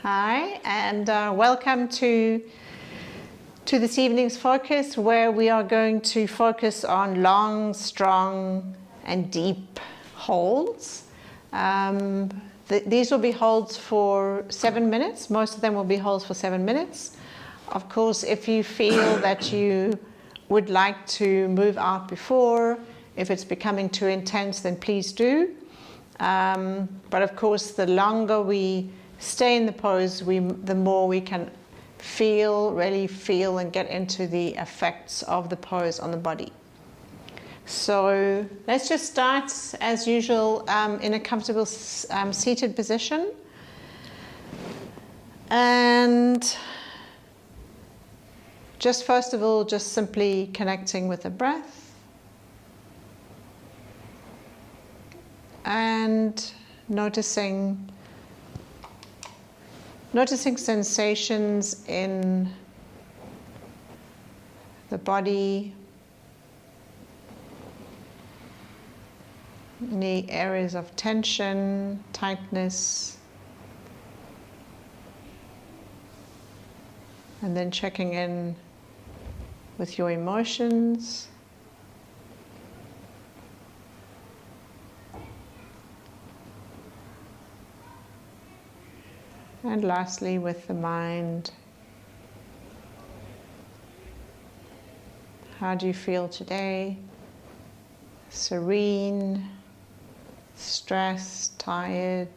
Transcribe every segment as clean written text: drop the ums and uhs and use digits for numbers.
Hi, and welcome to this evening's focus, where we are going to focus on long, strong, and deep holds. These will be holds for 7 minutes. Most of them will be holds for 7 minutes. Of course, if you feel that you would like to move out before, if it's becoming too intense, then please do. But of course, the longer we stay in the pose, the more we can really feel and get into the effects of the pose on the body. So let's just start as usual in a comfortable seated position. And just first of all, just simply connecting with the breath. And noticing sensations in the body, any areas of tension, tightness, and then checking in with your emotions. And lastly, with the mind. How do you feel today? Serene, stressed, tired?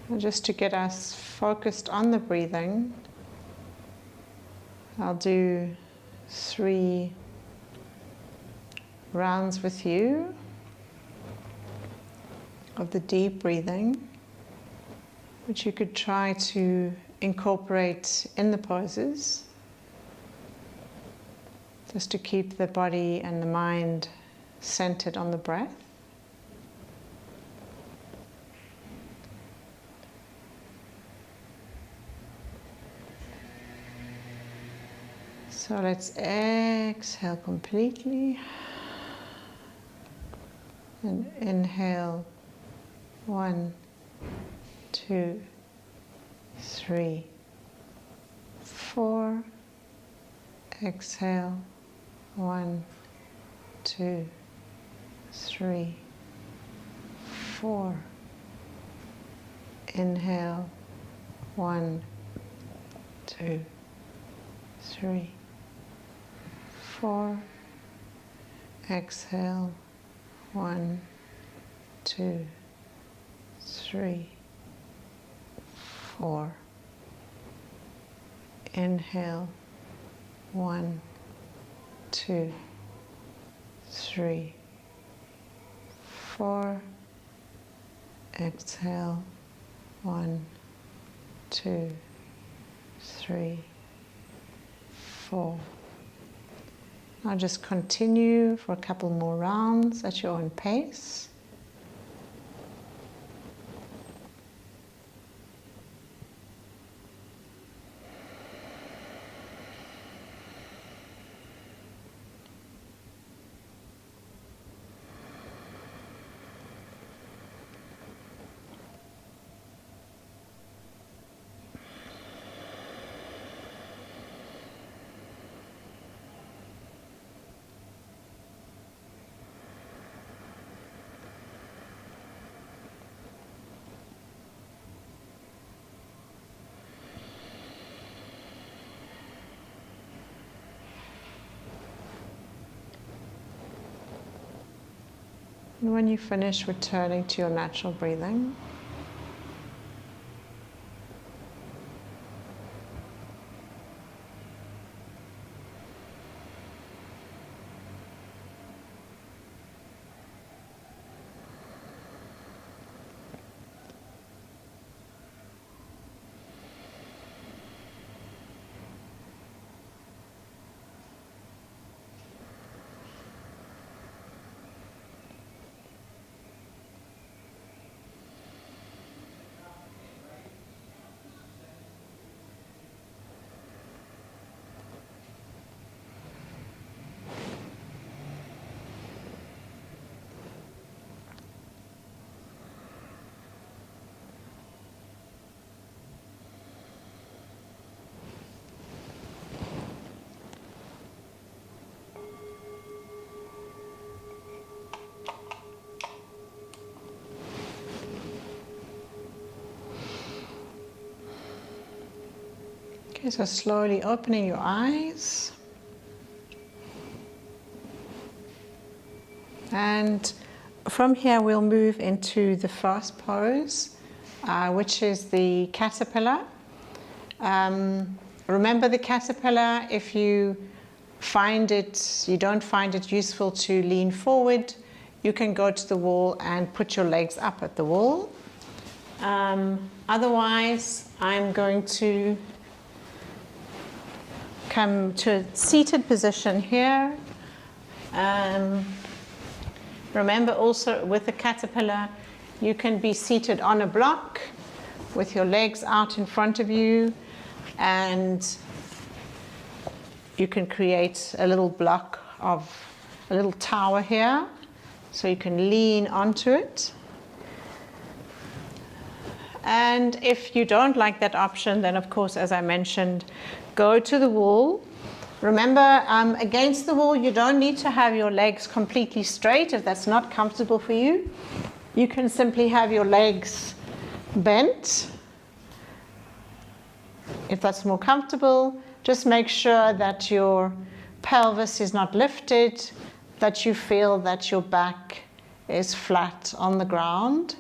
And just to get us focused on the breathing, I'll do 3 rounds with you of the deep breathing, which you could try to incorporate in the poses, just to keep the body and the mind centered on the breath. So let's exhale completely and inhale 1, 2, 3, 4. Exhale 1, 2, 3, 4. Inhale 1, 2, 3, 4. Exhale 1, 2, 3, 4. Inhale 1, 2, 3, 4. Exhale 1, 2, 3, 4. Now just continue for a couple more rounds at your own pace. And when you finish, returning to your natural breathing. Okay, so slowly opening your eyes. And from here we'll move into the first pose, which is the caterpillar. Remember the caterpillar, if you don't find it useful to lean forward, you can go to the wall and put your legs up at the wall. Otherwise, I'm going to come to a seated position here. Remember also with the caterpillar, you can be seated on a block with your legs out in front of you, and you can create a little block of a little tower here, so you can lean onto it. And if you don't like that option, then of course, as I mentioned, go to the wall. Remember, against the wall, you don't need to have your legs completely straight if that's not comfortable for you. You can simply have your legs bent. If that's more comfortable, just make sure that your pelvis is not lifted, that you feel that your back is flat on the ground.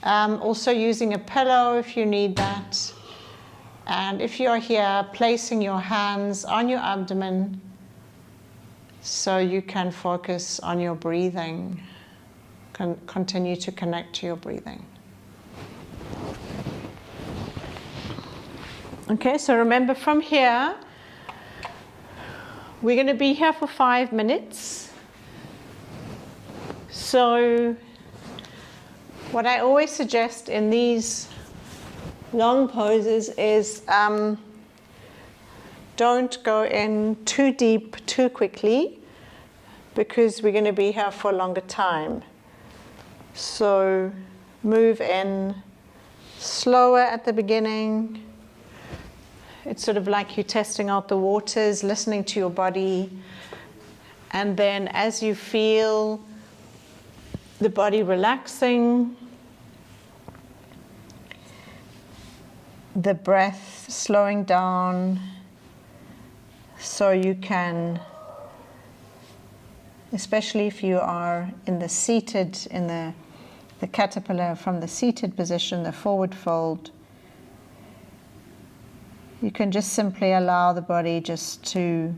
Also using a pillow if you need that. And if you're here, placing your hands on your abdomen so you can focus on your breathing. Continue to connect to your breathing. Okay, so remember from here, we're going to be here for 5 minutes. So what I always suggest in these long poses is don't go in too deep too quickly, because we're going to be here for a longer time. So move in slower at the beginning. It's sort of like you're testing out the waters, listening to your body. And then as you feel the body relaxing, the breath slowing down, so you can, especially if you are in the seated, in the caterpillar, from the seated position, the forward fold, you can just simply allow the body just to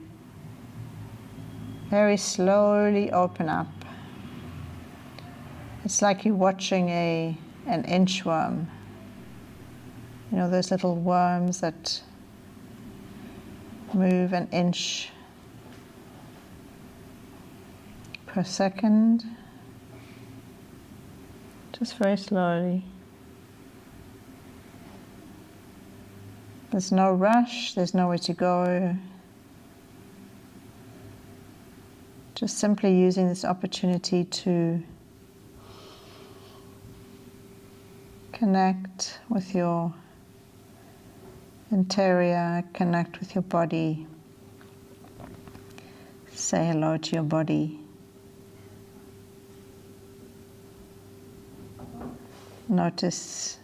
very slowly open up. It's like you're watching an inchworm. You know, those little worms that move an inch per second. Just very slowly. There's no rush, there's nowhere to go. Just simply using this opportunity to connect with your interior, connect with your body. Say hello to your body. Notice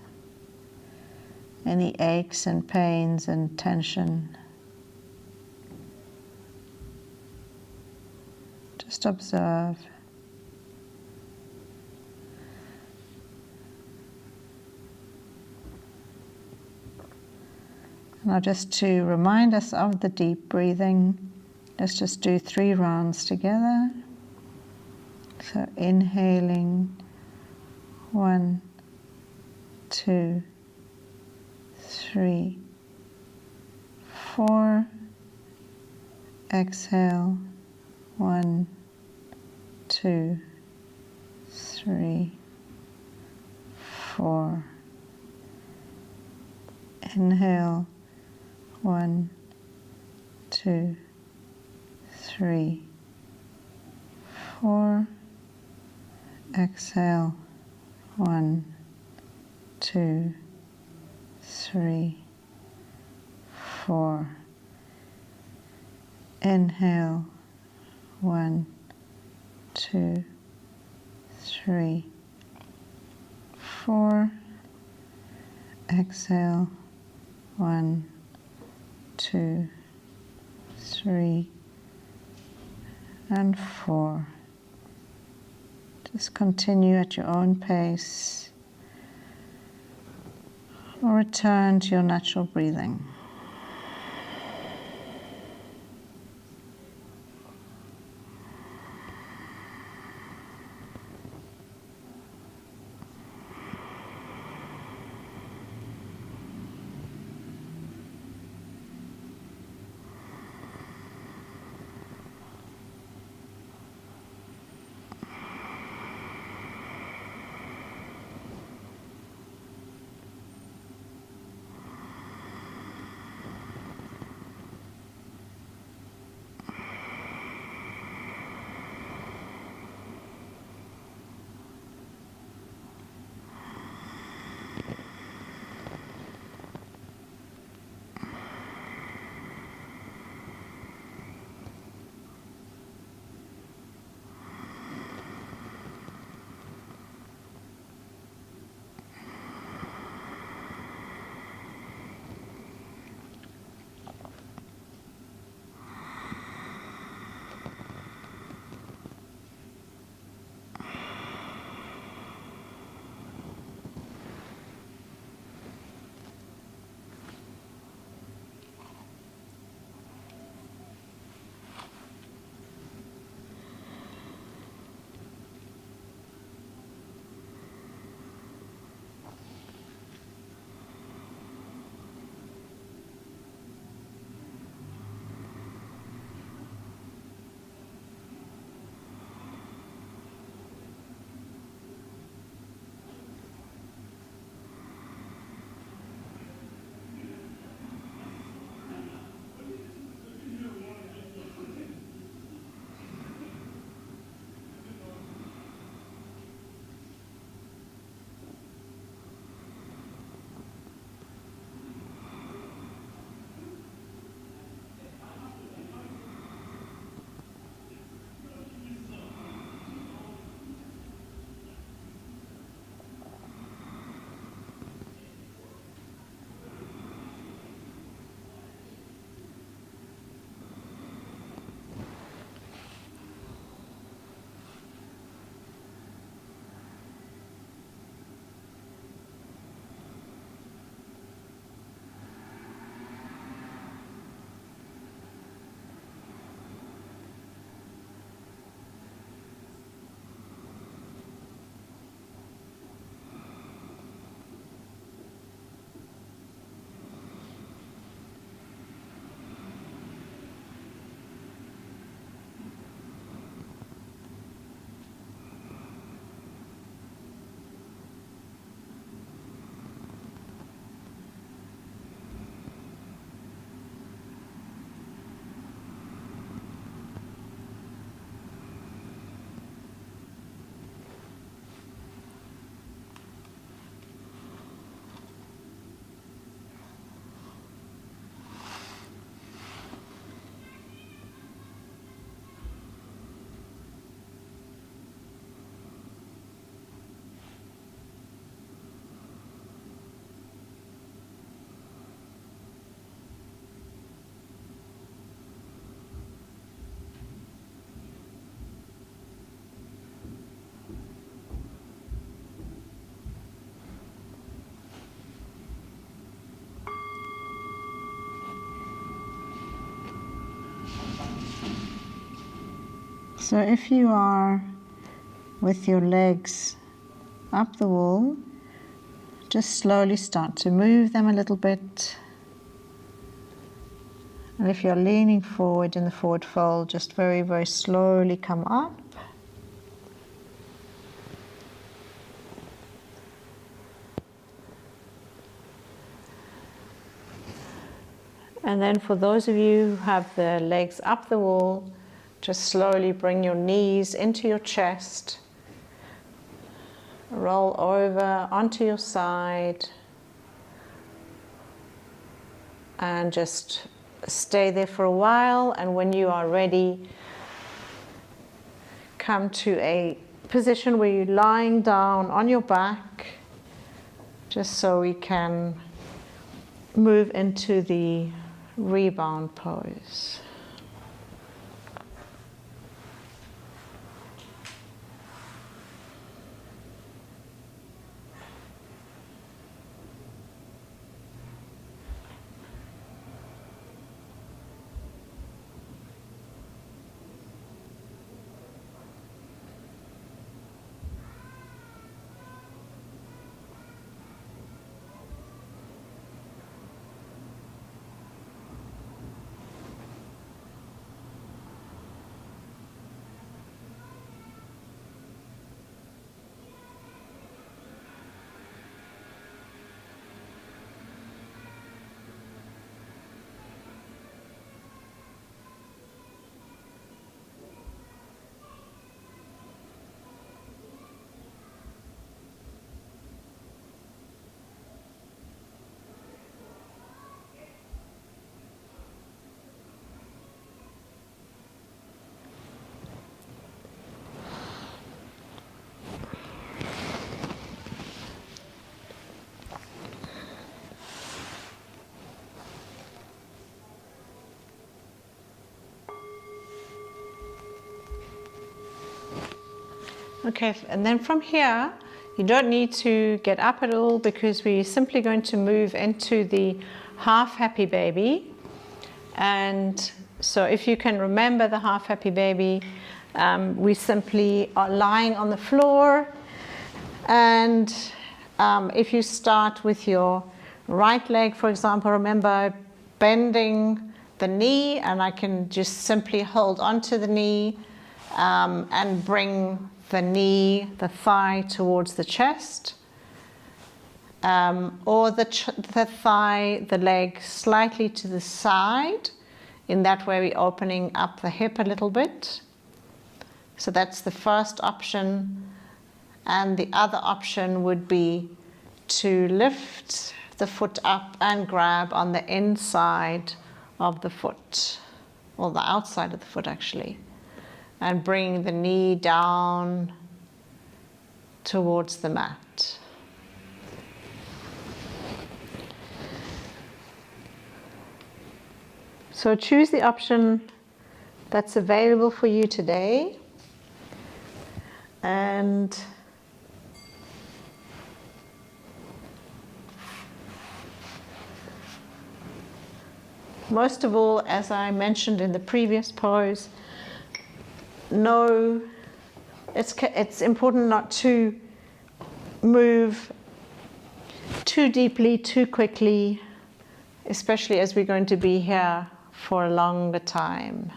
any aches and pains and tension. Just observe. Now, just to remind us of the deep breathing, let's just do 3 rounds together. So inhaling, 1, 2, 3, 4. Exhale, 1, 2, 3, 4. Inhale, 1, 2, 3, 4. Exhale, 1, 2, 3, 4. Inhale, 1, 2, 3, 4. Exhale, 1, 2, 3, and 4. Just continue at your own pace, or return to your natural breathing. So if you are with your legs up the wall, just slowly start to move them a little bit. And if you're leaning forward in the forward fold, just very, very slowly come up. And then for those of you who have the legs up the wall, just slowly bring your knees into your chest. Roll over onto your side. And just stay there for a while. And when you are ready, come to a position where you're lying down on your back, just so we can move into the rebound pose. Okay, and then from here, you don't need to get up at all because we're simply going to move into the half happy baby. And so if you can remember the half happy baby, we simply are lying on the floor. And if you start with your right leg, for example, remember bending the knee, and I can just simply hold onto the knee and bring the knee, the thigh towards the chest, or the thigh, the leg slightly to the side. In that way we're opening up the hip a little bit. So that's the first option. And the other option would be to lift the foot up and grab on the inside of the foot, or the outside of the foot actually, and bring the knee down towards the mat. So choose the option that's available for you today, and most of all, as I mentioned in the previous pose, it's important not to move too deeply, too quickly, especially as we're going to be here for a longer time.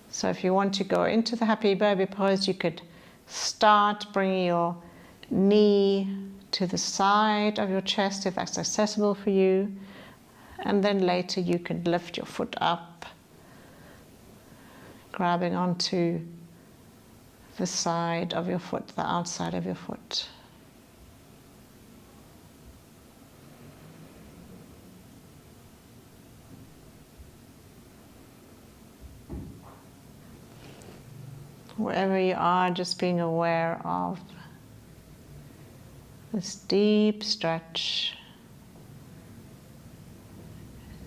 So if you want to go into the happy baby pose, you could start bringing your knee to the side of your chest if that's accessible for you. And then later you can lift your foot up, grabbing onto the side of your foot, the outside of your foot. Wherever you are, just being aware of this deep stretch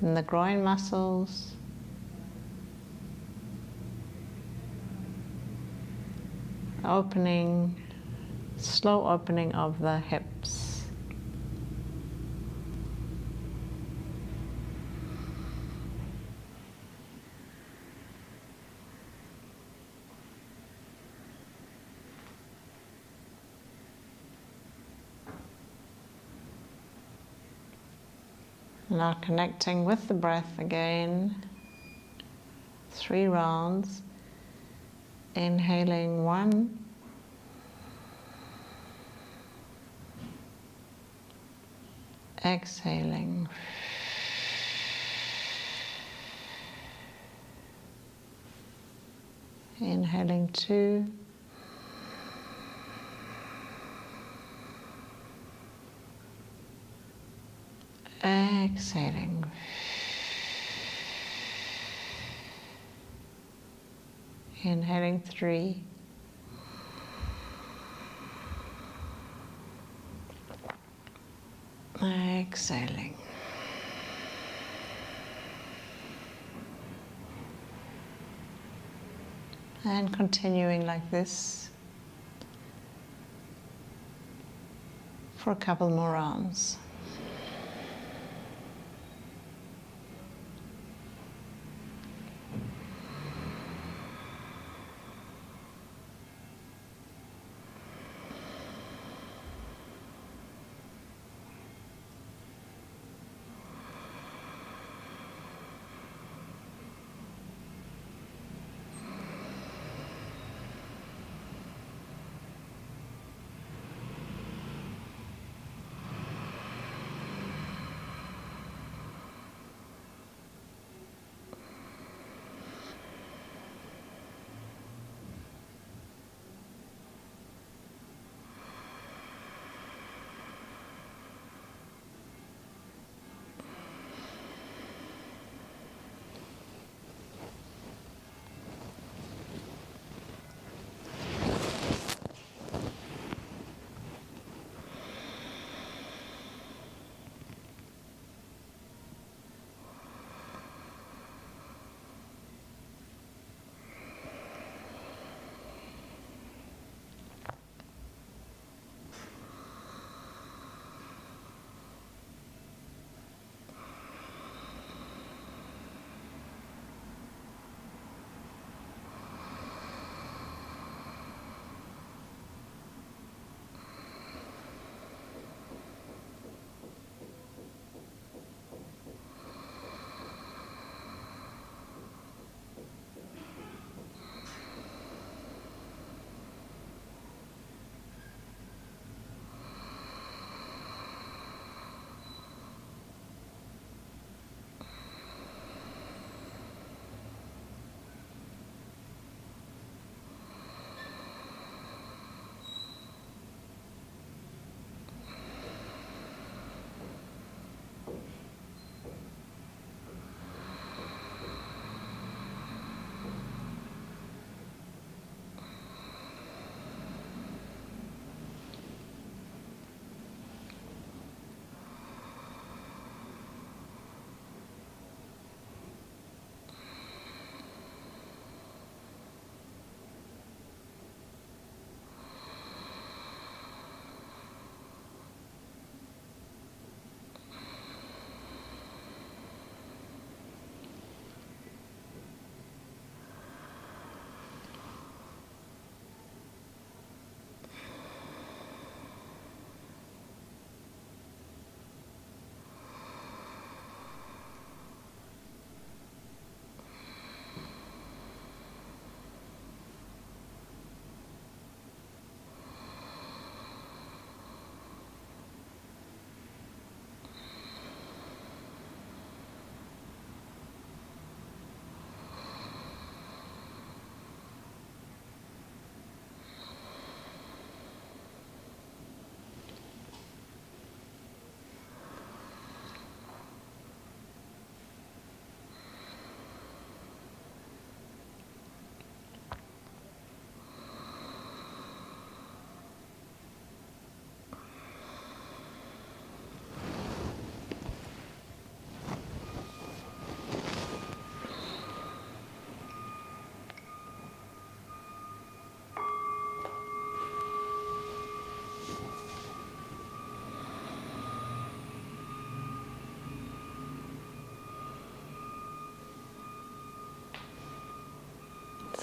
in the groin muscles, opening, slow opening of the hips. Now connecting with the breath again, 3 rounds, inhaling 1, exhaling, inhaling 2, exhaling. Inhaling 3. Exhaling. And continuing like this for a couple more rounds.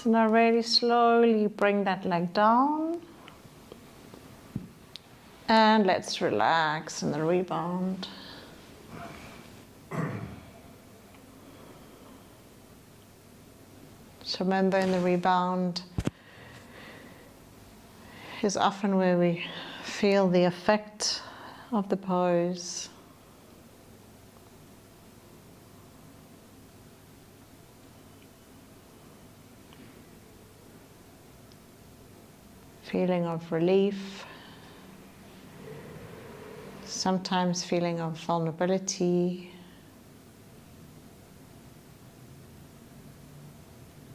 So now really slowly bring that leg down. And let's relax in the rebound. So remember, in the rebound is often where we feel the effect of the pose. Feeling of relief, sometimes feeling of vulnerability,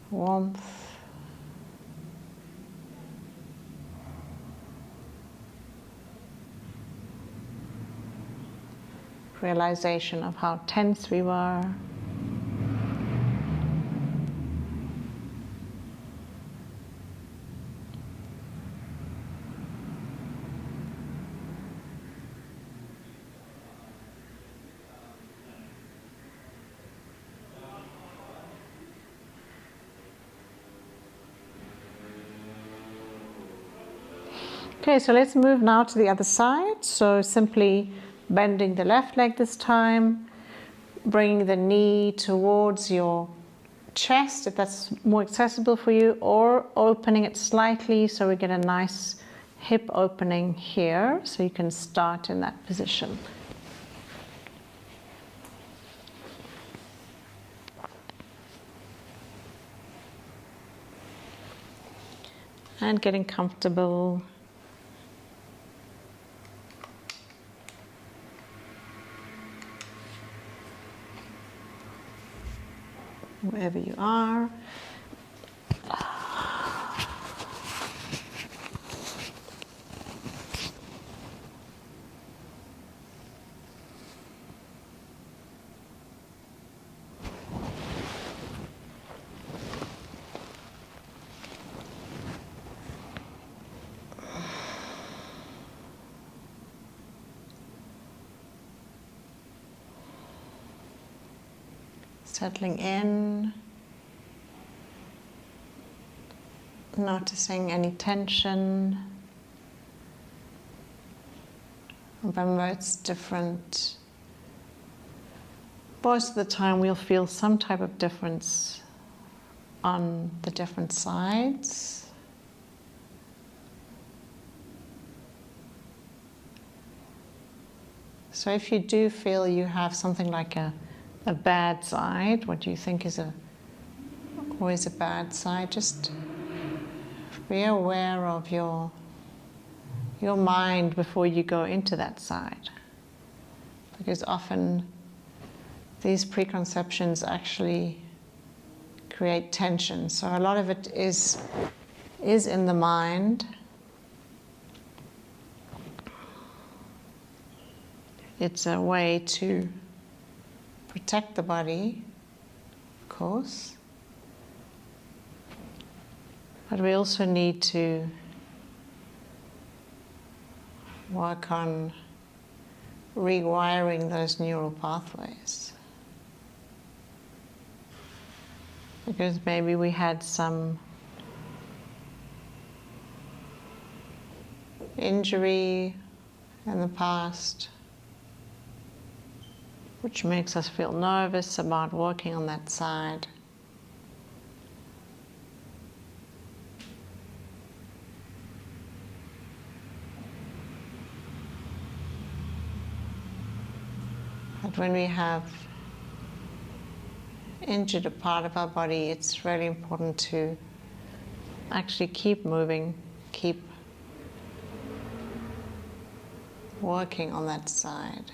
warmth. realization of how tense we were. Okay, so let's move now to the other side. So simply bending the left leg this time, bringing the knee towards your chest if that's more accessible for you, or opening it slightly so we get a nice hip opening here, so you can start in that position. And getting comfortable. Wherever you are. Settling in, noticing any tension. Remember, it's different. Most of the time we'll feel some type of difference on the different sides. So if you do feel you have something like a bad side, what do you think is always a bad side? Just be aware of your mind before you go into that side. Because often these preconceptions actually create tension. So a lot of it is in the mind. It's a way to protect the body, of course, but we also need to work on rewiring those neural pathways. Because maybe we had some injury in the past, which makes us feel nervous about working on that side. But when we have injured a part of our body, it's really important to actually keep moving, keep working on that side.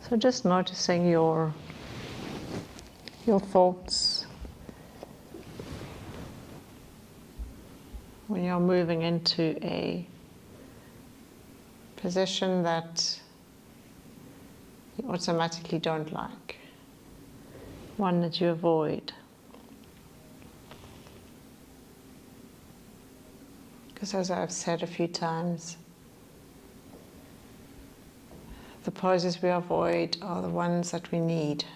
So just noticing your thoughts when you're moving into a position that you automatically don't like, one that you avoid. Because as I've said a few times, the poses we avoid are the ones that we need.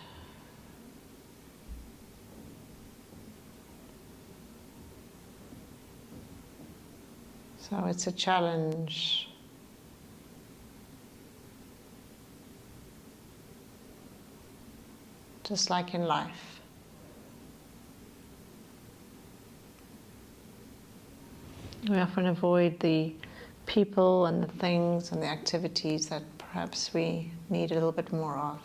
So it's a challenge. Just like in life. We often avoid the people and the things and the activities that perhaps we need a little bit more of.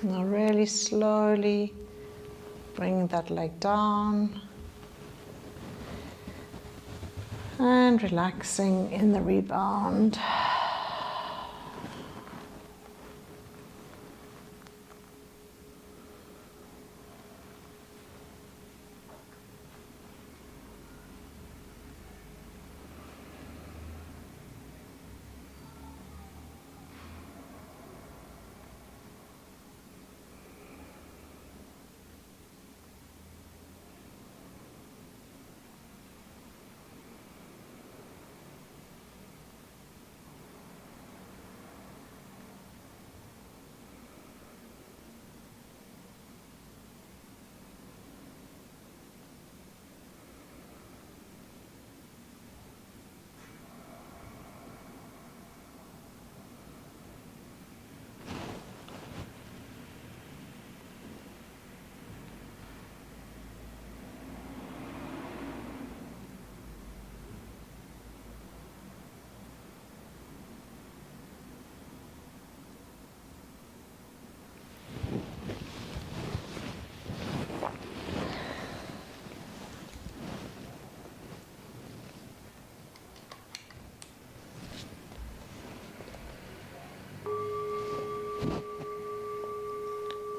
Now really slowly bring that leg down and relaxing in the rebound.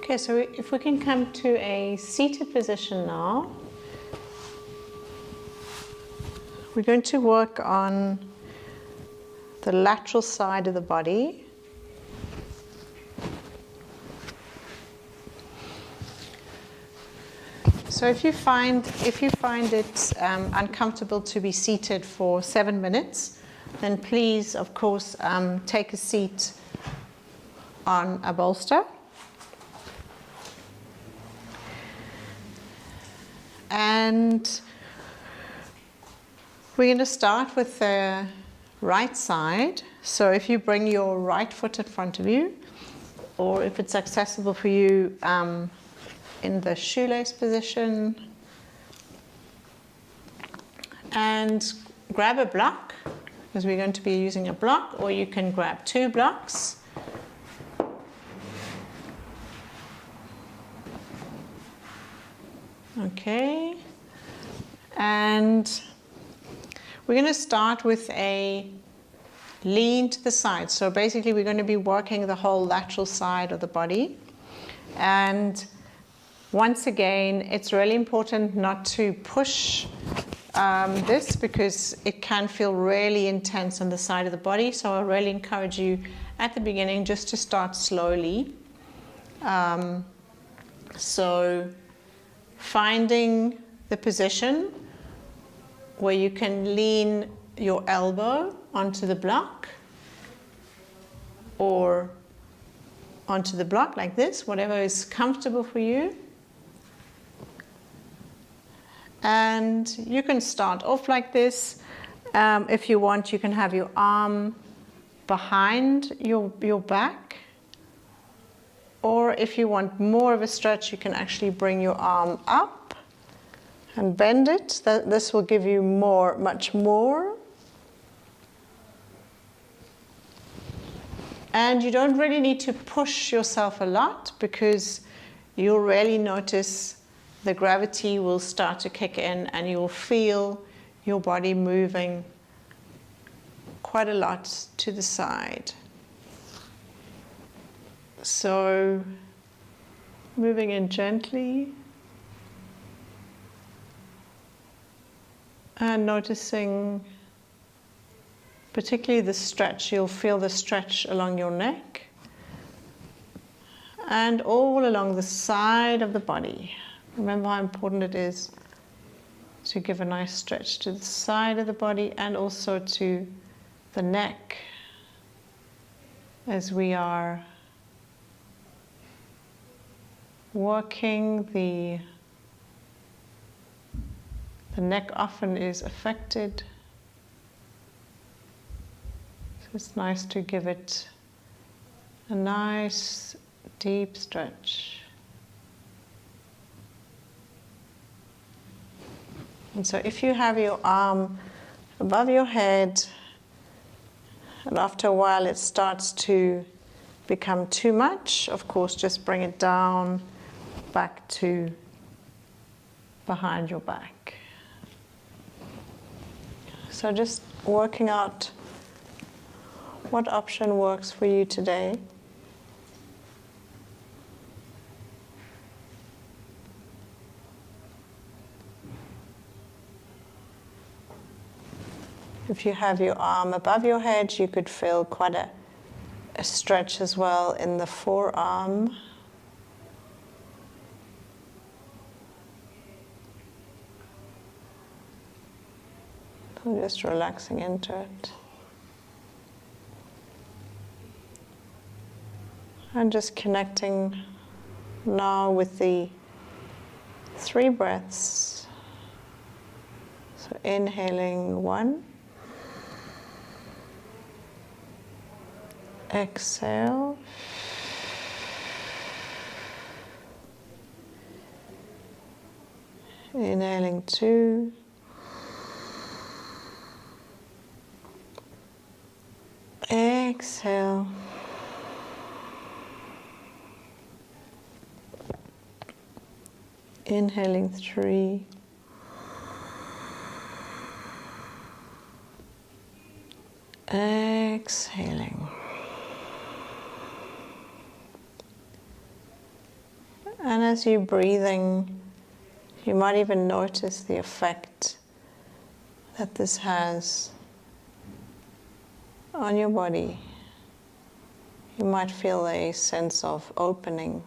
Okay, so if we can come to a seated position now, we're going to work on the lateral side of the body. So if you find it uncomfortable to be seated for 7 minutes, then please, of course, take a seat on a bolster. And we're going to start with the right side. So if you bring your right foot in front of you, or if it's accessible for you, in the shoelace position, and grab a block, because we're going to be using a block, or you can grab 2 blocks. Okay, and we're going to start with a lean to the side. So basically we're going to be working the whole lateral side of the body. And once again, it's really important not to push this, because it can feel really intense on the side of the body. So I really encourage you at the beginning just to start slowly. So finding the position where you can lean your elbow onto the block or onto the block like this, whatever is comfortable for you. And you can start off like this. If you want, you can have your arm behind your back. Or if you want more of a stretch, you can actually bring your arm up and bend it. This will give you much more. And you don't really need to push yourself a lot, because you'll really notice the gravity will start to kick in and you'll feel your body moving quite a lot to the side. So moving in gently and noticing particularly the stretch. You'll feel the stretch along your neck and all along the side of the body. Remember how important it is to give a nice stretch to the side of the body and also to the neck as we are working. The neck often is affected, so it's nice to give it a nice deep stretch. And so if you have your arm above your head, and after a while it starts to become too much, of course, just bring it down back to behind your back. So just working out what option works for you today. If you have your arm above your head, you could feel quite a stretch as well in the forearm. So just relaxing into it. And just connecting now with the 3 breaths. So inhaling 1. Exhale. Inhaling 2. Exhale. Inhaling 3. Exhaling. And as you're breathing, you might even notice the effect that this has on your body. You might feel a sense of opening.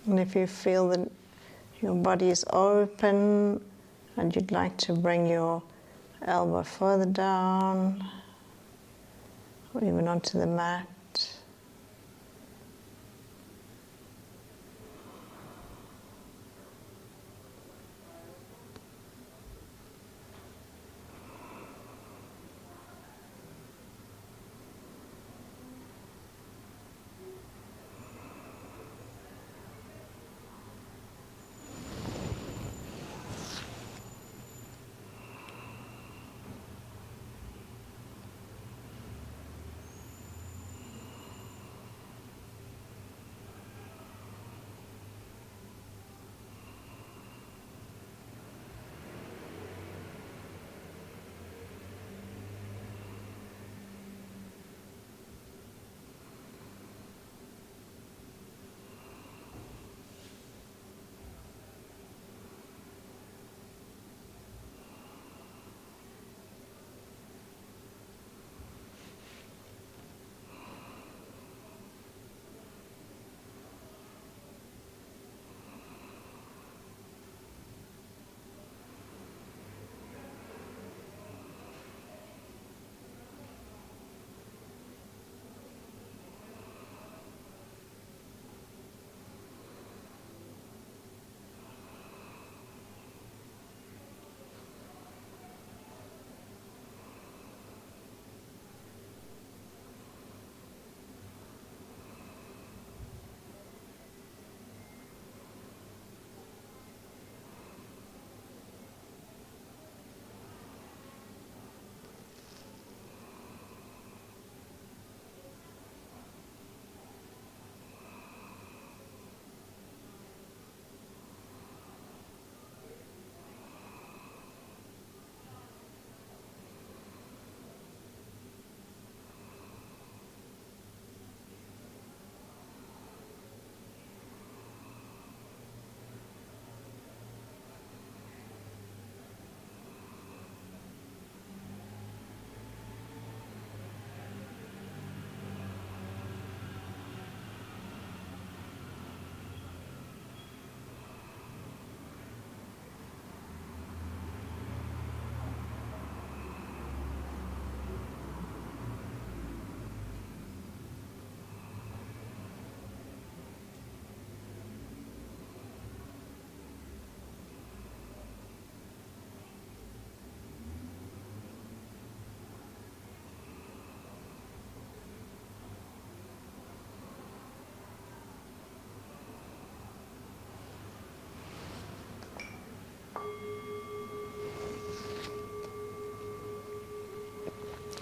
And if you feel that your body is open and you'd like to bring your elbow further down or even onto the mat,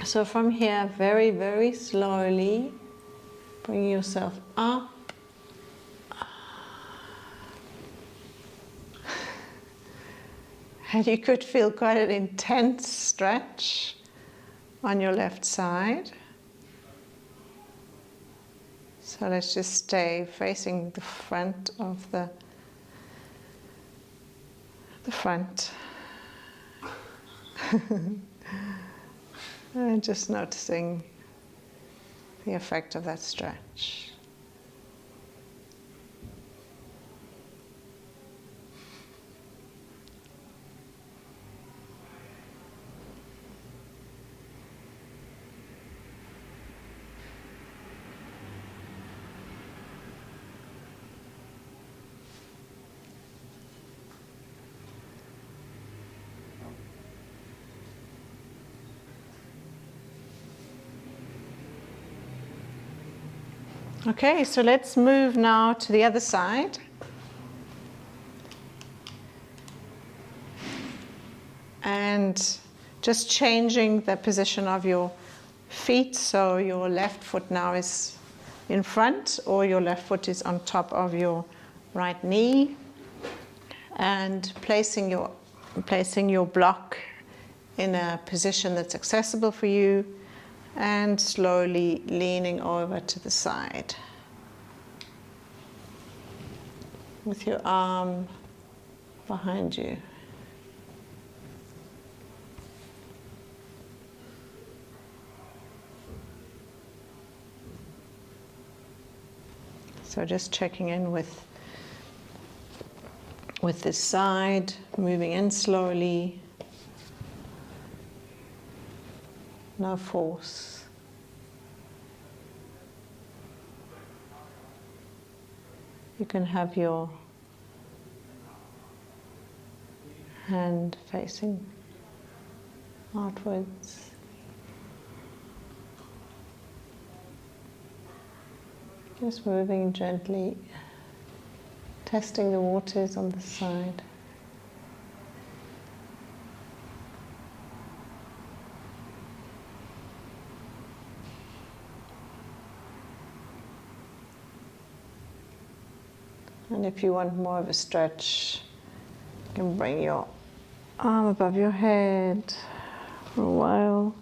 So from here, very, very slowly, bring yourself up. And you could feel quite an intense stretch on your left side. So let's just stay facing the front of the front. And just noticing the effect of that stretch. Okay, so let's move now to the other side. And just changing the position of your feet, so your left foot now is in front, or your left foot is on top of your right knee, and placing your block in a position that's accessible for you, and slowly leaning over to the side with your arm behind you. So just checking in with this side, moving in slowly, no force. You can have your hand facing outwards. Just moving gently, testing the waters on the side. And if you want more of a stretch, you can bring your arm above your head for a while.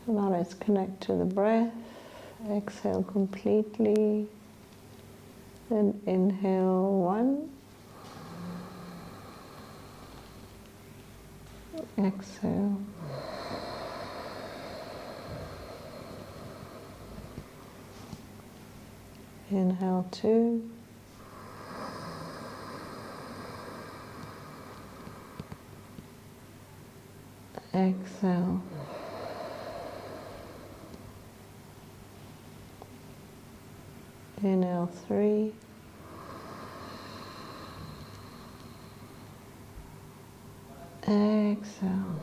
Now let's connect to the breath. Exhale completely. Then inhale 1. Exhale. Inhale 2. Exhale. Inhale 3. Exhale.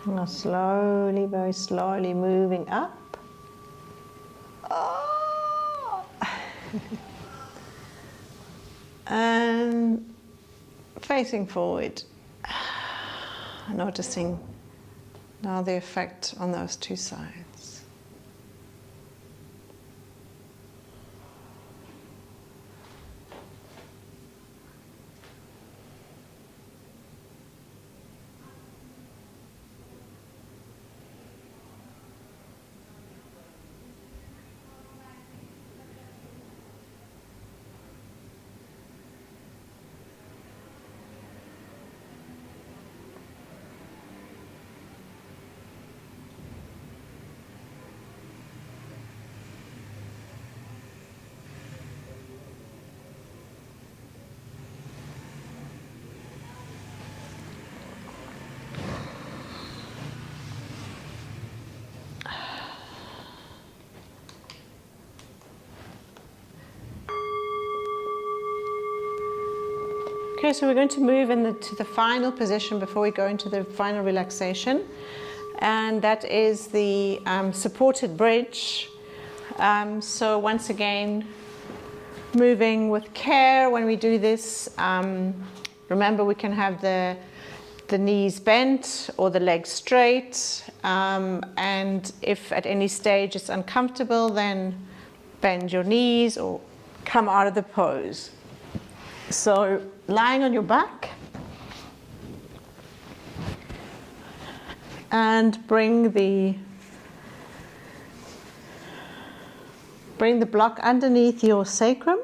Now slowly, very slowly moving up. Oh. And facing forward. Noticing now the effect on those two sides. Okay, so we're going to move to the final position before we go into the final relaxation, and that is the supported bridge. So once again, moving with care when we do this. Remember, we can have the knees bent or the legs straight, and if at any stage it's uncomfortable, then bend your knees or come out of the pose. So lying on your back, and bring the block underneath your sacrum.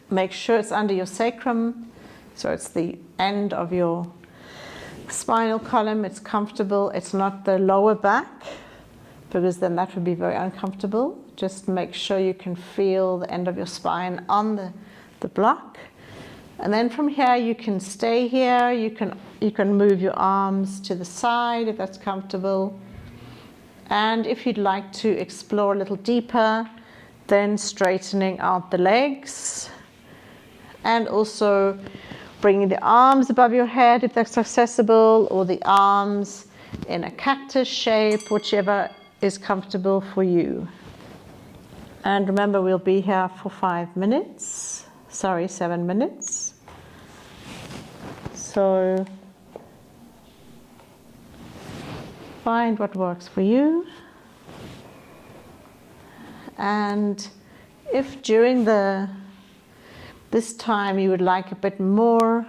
Make sure it's under your sacrum, so it's the end of your spinal column. It's comfortable. It's not the lower back, because then that would be very uncomfortable. Just make sure you can feel the end of your spine on the block. And then from here you can stay here. You can move your arms to the side if that's comfortable. And if you'd like to explore a little deeper, then straightening out the legs, and also bringing the arms above your head if that's accessible, or the arms in a cactus shape, whichever is comfortable for you. And remember, we'll be here for 7 minutes. So find what works for you. And if during this time you would like a bit more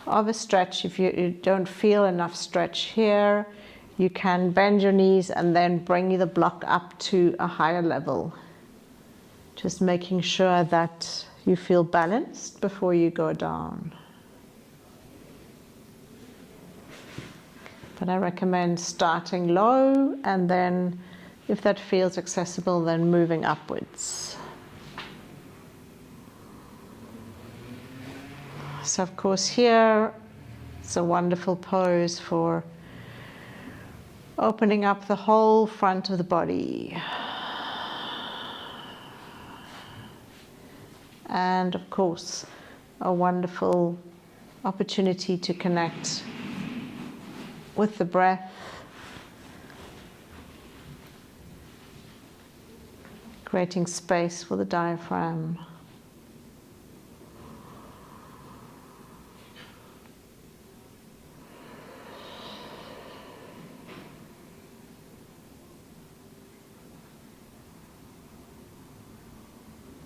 of a stretch, if you don't feel enough stretch here, you can bend your knees and then bring the block up to a higher level. Just making sure that you feel balanced before you go down. But I recommend starting low, and then if that feels accessible, then moving upwards. So of course here, it's a wonderful pose for opening up the whole front of the body. And of course, a wonderful opportunity to connect with the breath, creating space for the diaphragm.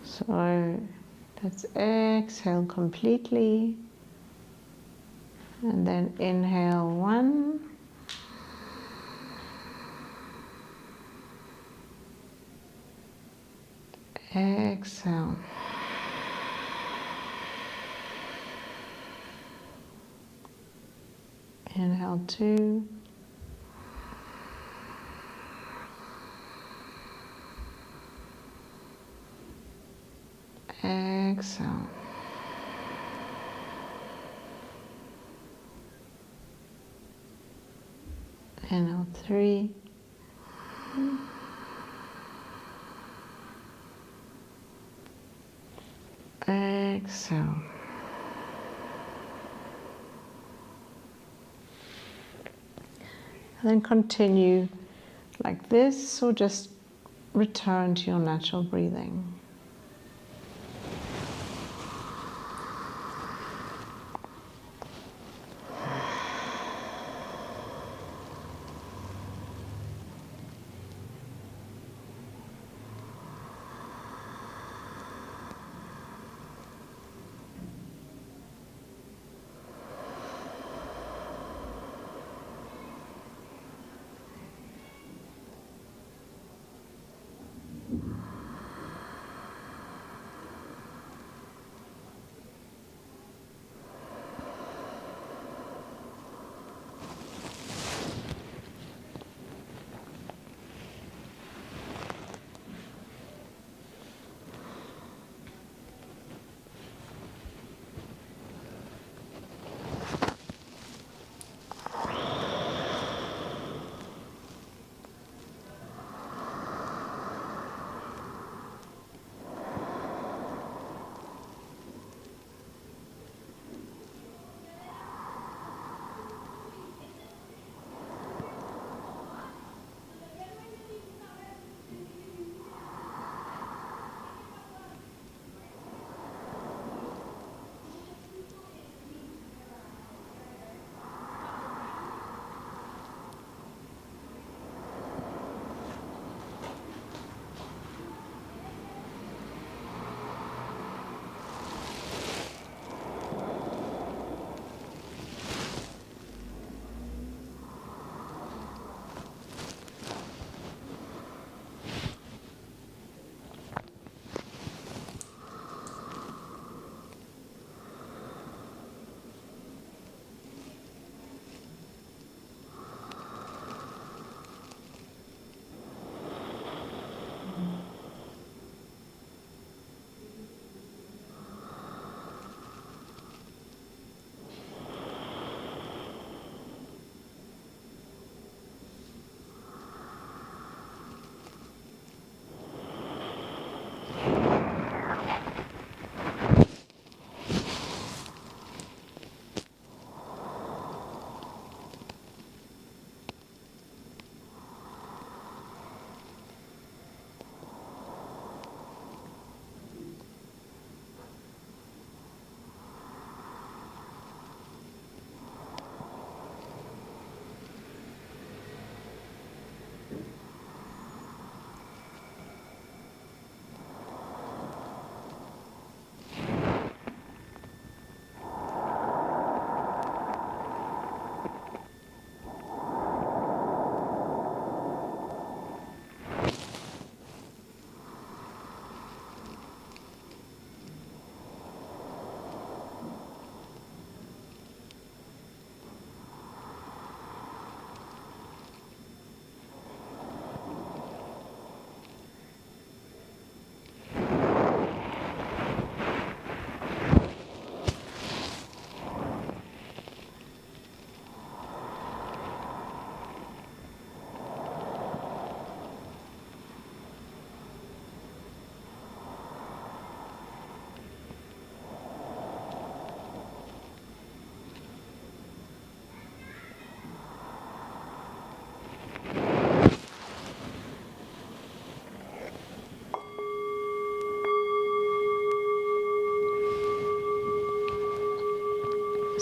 So let's exhale completely, and then inhale 1. Exhale. Inhale 2. Exhale. Inhale 3. Exhale. And then continue like this, or just return to your natural breathing.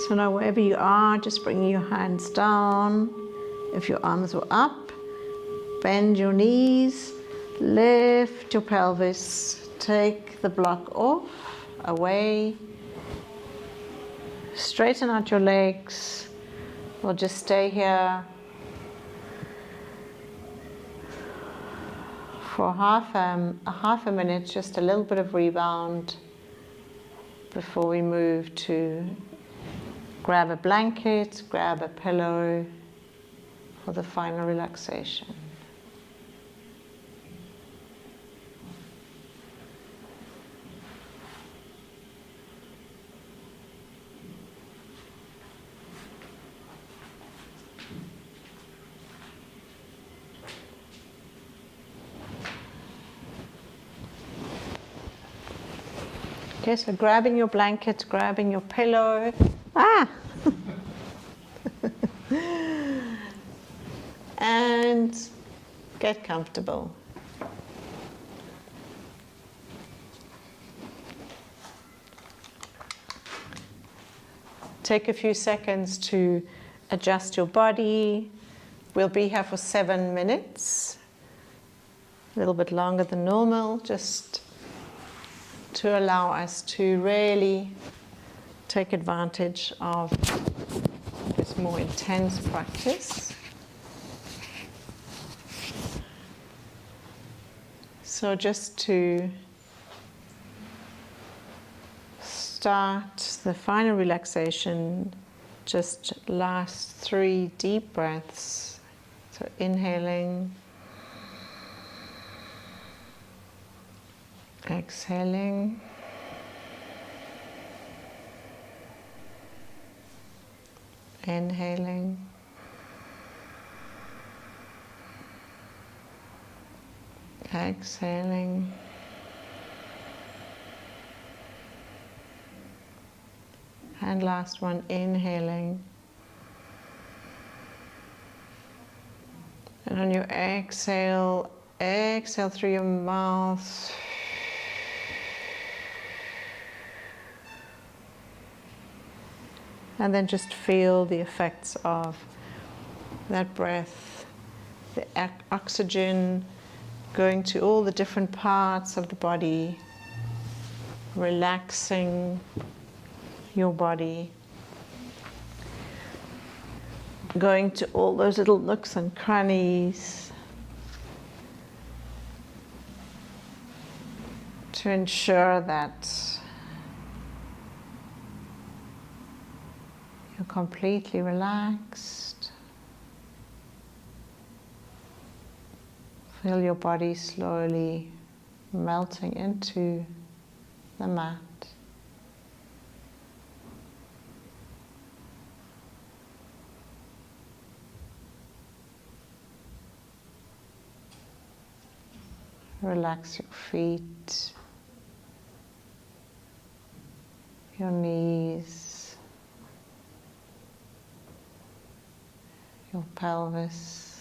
So now wherever you are, just bring your hands down. If your arms were up, bend your knees, lift your pelvis, take the block off, away. Straighten out your legs. We'll just stay here for half a minute, just a little bit of rebound before we move to grab a blanket, grab a pillow for the final relaxation. Okay, so grabbing your blanket, grabbing your pillow. Get comfortable. Take a few seconds to adjust your body. We'll be here for 7 minutes, a little bit longer than normal, just to allow us to really take advantage of this more intense practice. So just to start the final relaxation, just last 3 deep breaths. So inhaling, exhaling, inhaling, exhaling, and last one, inhaling. And on your exhale, exhale through your mouth. And then just feel the effects of that breath, the oxygen going to all the different parts of the body, relaxing your body, going to all those little nooks and crannies to ensure that you're completely relaxed. Feel your body slowly melting into the mat. Relax your feet, your knees, your pelvis,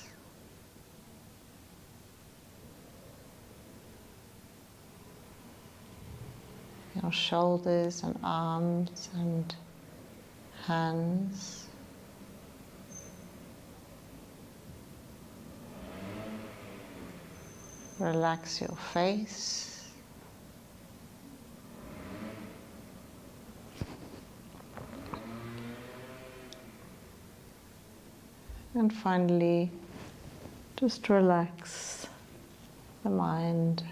your shoulders and arms and hands. Relax your face. And finally, just relax the mind.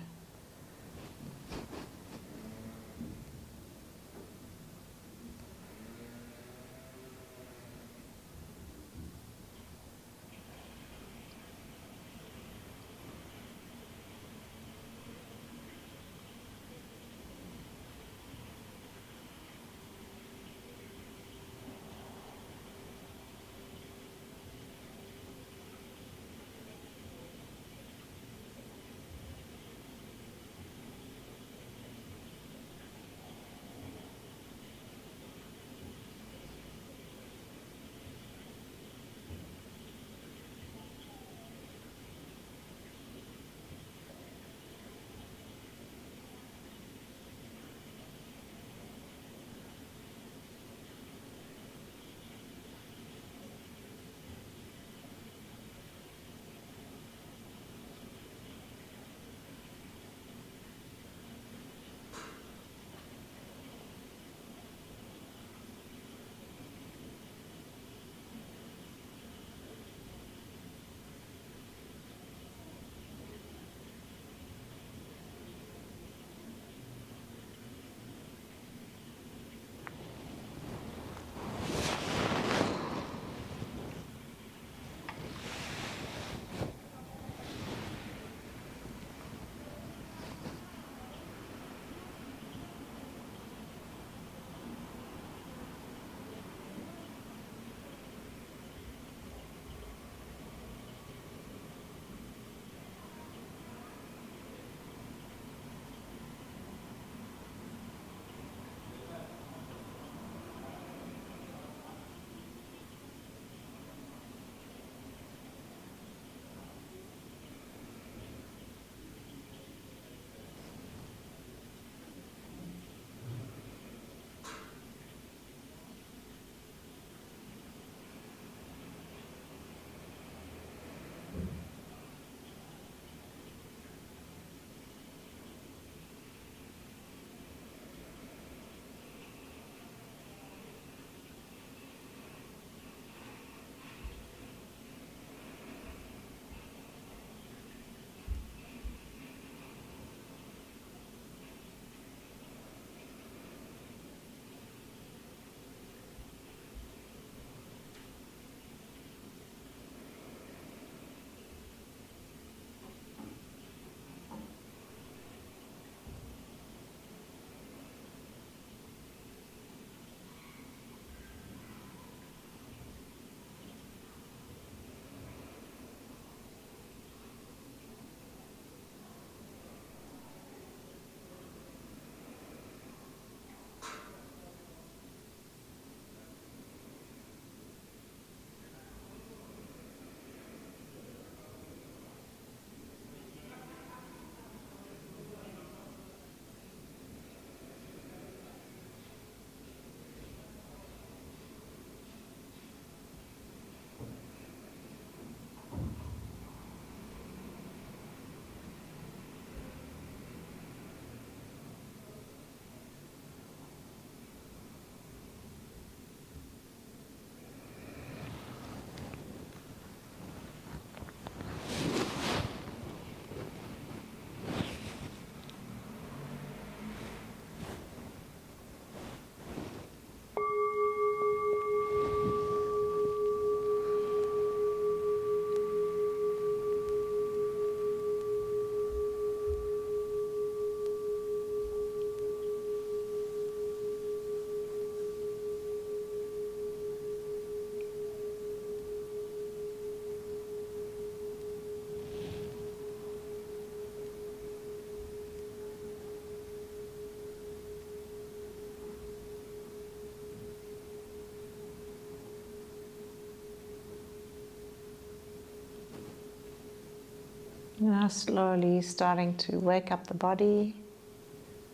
Now slowly starting to wake up the body,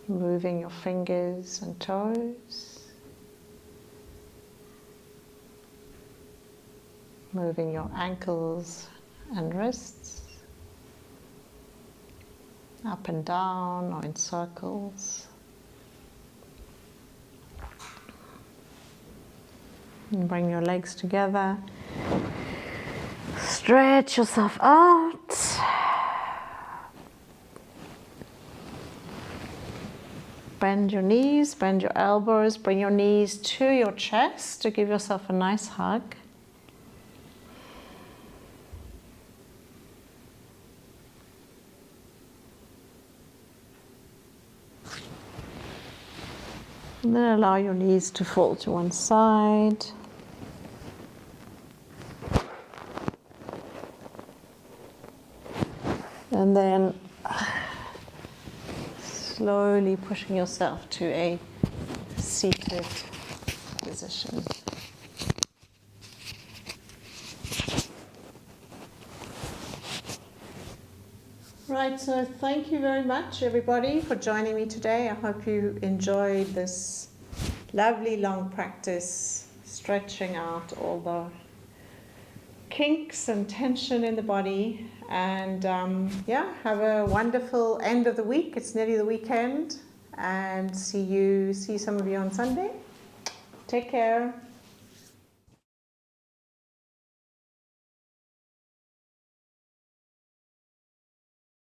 moving your fingers and toes, moving your ankles and wrists, up and down or in circles. And bring your legs together. Stretch yourself out. Bend your knees, bend your elbows, bring your knees to your chest to give yourself a nice hug. And then allow your knees to fall to one side. And then slowly pushing yourself to a seated position. Right, so thank you very much everybody for joining me today. I hope you enjoyed this lovely long practice, stretching out all the kinks and tension in the body. And yeah, have a wonderful end of the week. It's nearly the weekend, and see some of you on Sunday. Take care.